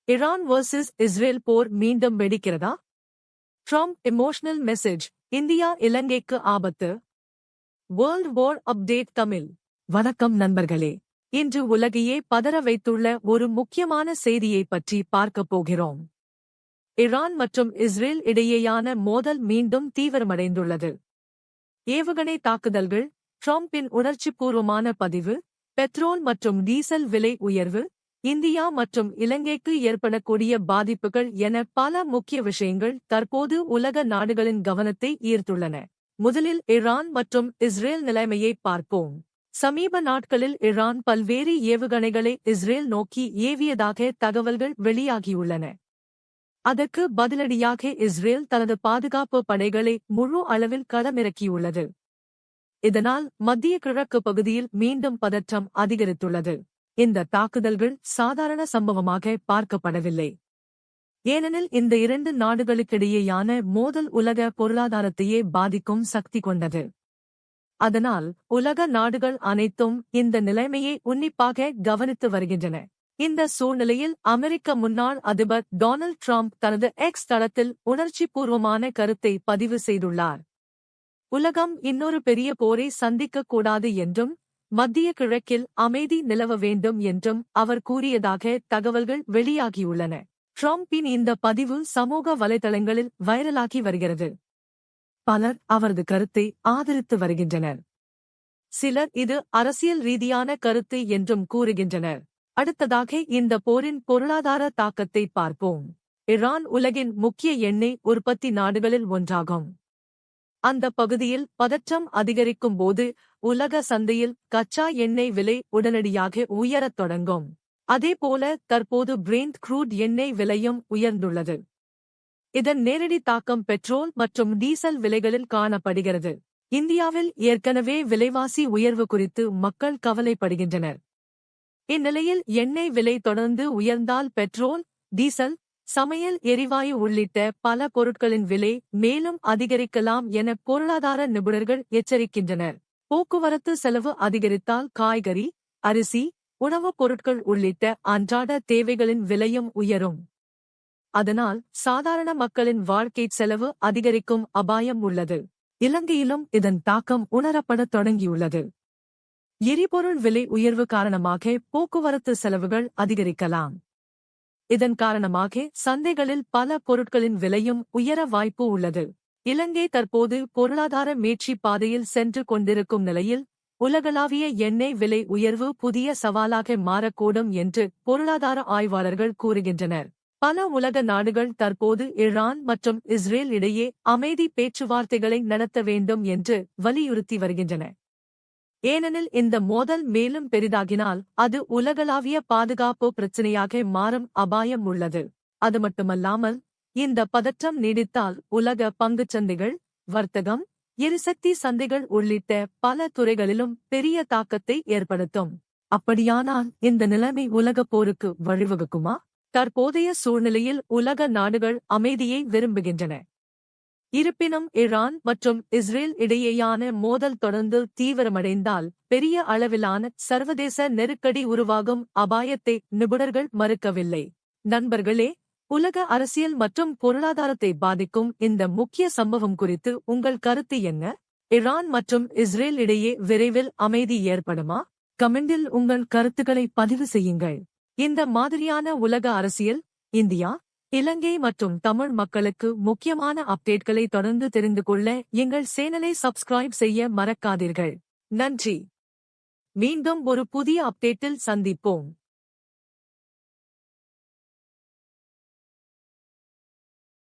Iran versus Israel போர் மீண்டும் வெடிக்கிறதா? Trump emotional message, India இலங்கைக்கு ஆபத்து. World war update Tamil. வணக்கம் நண்பர்களே. இன்று உலகையே பதற வைத்துள்ள ஒரு முக்கியமான செய்தியை பற்றி பார்க்கப் போகிறோம். ஈரான் மற்றும் இஸ்ரேல் இடையேயான மோதல் மீண்டும் தீவிரமடைந்துள்ளது. ஏவுகணை தாக்குதல்கள், ட்ரம்பின் உணர்ச்சிபூர்வமான பதிவு, பெட்ரோல் மற்றும் டீசல் விலை உயர்வு, இந்தியா மற்றும் இலங்கைக்கு ஏற்படக்கூடிய பாதிப்புகள் என பல முக்கிய விஷயங்கள் தற்போது உலக நாடுகளின் கவனத்தை ஈர்த்துள்ளன. முதலில் ஈரான் மற்றும் இஸ்ரேல் நிலைமையை பார்ப்போம். சமீப நாட்களில் ஈரான் பல்வேறு ஏவுகணைகளை இஸ்ரேல் நோக்கி ஏவியதாக தகவல்கள் வெளியாகியுள்ளன. அதற்கு பதிலடியாக இஸ்ரேல் தனது பாதுகாப்பு படைகளை முழு அளவில் களமிறக்கியுள்ளது. இதனால் மத்திய கிழக்கு பகுதியில் மீண்டும் பதற்றம் அதிகரித்துள்ளது. இந்த தாக்குதல்கள் சாதாரண சம்பவமாக பார்க்கப்படவில்லை. ஏனெனில் இந்த இரண்டு நாடுகளுக்கிடையேயான மோதல் உலக பொருளாதாரத்தையே பாதிக்கும் சக்தி கொண்டது. அதனால் உலக நாடுகள் அனைத்தும் இந்த நிலைமையை உன்னிப்பாக கவனித்து வருகின்றன. இந்த சூழ்நிலையில் அமெரிக்க முன்னாள் அதிபர் டொனால்ட் ட்ரம்ப் தனது எக்ஸ் தளத்தில் உணர்ச்சிபூர்வமான கருத்தை பதிவு செய்துள்ளார். உலகம் இன்னொரு பெரிய போரை சந்திக்கக்கூடாது என்றும் மத்திய கிழக்கில் அமைதி நிலவ வேண்டும் என்றும் அவர் கூறியதாக தகவல்கள் வெளியாகியுள்ளன. ட்ரம்பின் இந்த பதிவு சமூக வலைதளங்களில் வைரலாகி வருகிறது. பலர் அவரது கருத்தை ஆதரித்து வருகின்றனர். சிலர் இது அரசியல் ரீதியான கருத்து என்றும் கூறுகின்றனர். அடுத்ததாக இந்த போரின் பொருளாதார தாக்கத்தை பார்ப்போம். ஈரான் உலகின் முக்கிய எண்ணெய் உற்பத்தி நாடுகளில் ஒன்றாகும். அந்த பகுதியில் பதற்றம் அதிகரிக்கும் போது உலக சந்தையில் கச்சா எண்ணெய் விலை உடனடியாக உயரத் தொடங்கும். அதேபோல தற்போது பிரெண்ட் க்ரூட் எண்ணெய் விலையும் உயர்ந்துள்ளது. இதன் நேரடி தாக்கம் பெட்ரோல் மற்றும் டீசல் விலைகளில் காணப்படுகிறது. இந்தியாவில் ஏற்கனவே விலைவாசி உயர்வு குறித்து மக்கள் கவலைப்படுகின்றனர். இந்நிலையில் எண்ணெய் விலை தொடர்ந்து உயர்ந்தால் பெட்ரோல், டீசல், சமையல் எரிவாயு உள்ளிட்ட பல பொருட்களின் விலை மேலும் அதிகரிக்கலாம் என பொருளாதார நிபுணர்கள் எச்சரிக்கின்றனர். போக்குவரத்து செலவு அதிகரித்தால் காய்கறி, அரிசி, உணவுப் பொருட்கள் உள்ளிட்ட அன்றாட தேவைகளின் விலையும் உயரும். அதனால் சாதாரண மக்களின் வாழ்க்கை செலவு அதிகரிக்கும் அபாயம் உள்ளது. இலங்கையிலும் இதன் தாக்கம் உணரப்படத் தொடங்கியுள்ளது. எரிபொருள் விலை உயர்வு காரணமாக போக்குவரத்து செலவுகள் அதிகரிக்கலாம். இதன் காரணமாக சந்தைகளில் பல பொருட்களின் விலையும் உயர வாய்ப்பு உள்ளது. இலங்கை தற்போது பொருளாதார மீட்சி பாதையில் சென்று கொண்டிருக்கும் நிலையில் உலகளாவிய எண்ணெய் விலை உயர்வு புதிய சவாலாக மாறக்கூடும் என்று பொருளாதார ஆய்வாளர்கள் கூறுகின்றனர். பல உலக நாடுகள் தற்போது ஈரான் மற்றும் இஸ்ரேல் இடையே அமைதி பேச்சுவார்த்தைகளை நடத்த வேண்டும் என்று வலியுறுத்தி வருகின்றன. ஏனெனில் இந்த மோதல் மேலும் பெரிதாகினால் அது உலகளாவிய பாதுகாப்பு பிரச்சினையாக மாறும் அபாயம் உள்ளது. அது மட்டுமல்லாமல் இந்த பதற்றம் நீடித்தால் உலக பங்குச்சந்தைகள், வர்த்தகம், எரிசக்தி சந்தைகள் உள்ளிட்ட பல துறைகளிலும் பெரிய தாக்கத்தை ஏற்படுத்தும். அப்படியானால் இந்த நிலைமை உலகப் போருக்கு வழிவகுக்குமா? தற்போதைய சூழ்நிலையில் உலக நாடுகள் அமைதியை விரும்புகின்றன. இருப்பினும் ஈரான் மற்றும் இஸ்ரேல் இடையேயான மோதல் தொடர்ந்து தீவிரமடைந்தால் பெரிய அளவிலான சர்வதேச நெருக்கடி உருவாகும் அபாயத்தை நிபுணர்கள் மறுக்கவில்லை. நண்பர்களே, உலக அரசியல் மற்றும் பொருளாதாரத்தை பாதிக்கும் இந்த முக்கிய சம்பவம் குறித்து உங்கள் கருத்து என்ன? ஈரான் மற்றும் இஸ்ரேல் இடையே விரைவில் அமைதி ஏற்படுமா? கமெண்டில் உங்கள் கருத்துக்களை பதிவு செய்யுங்கள். இந்த மாதிரியான உலக அரசியல், இந்தியா, இலங்கை மற்றும் தமிழ் மக்களுக்கு முக்கியமான அப்டேட்களை தொடர்ந்து தெரிந்து கொள்ள எங்கள் சேனலை சப்ஸ்கிரைப் செய்ய மறக்காதீர்கள். நன்றி. மீண்டும் ஒரு புதிய அப்டேட்டில் சந்திப்போம்.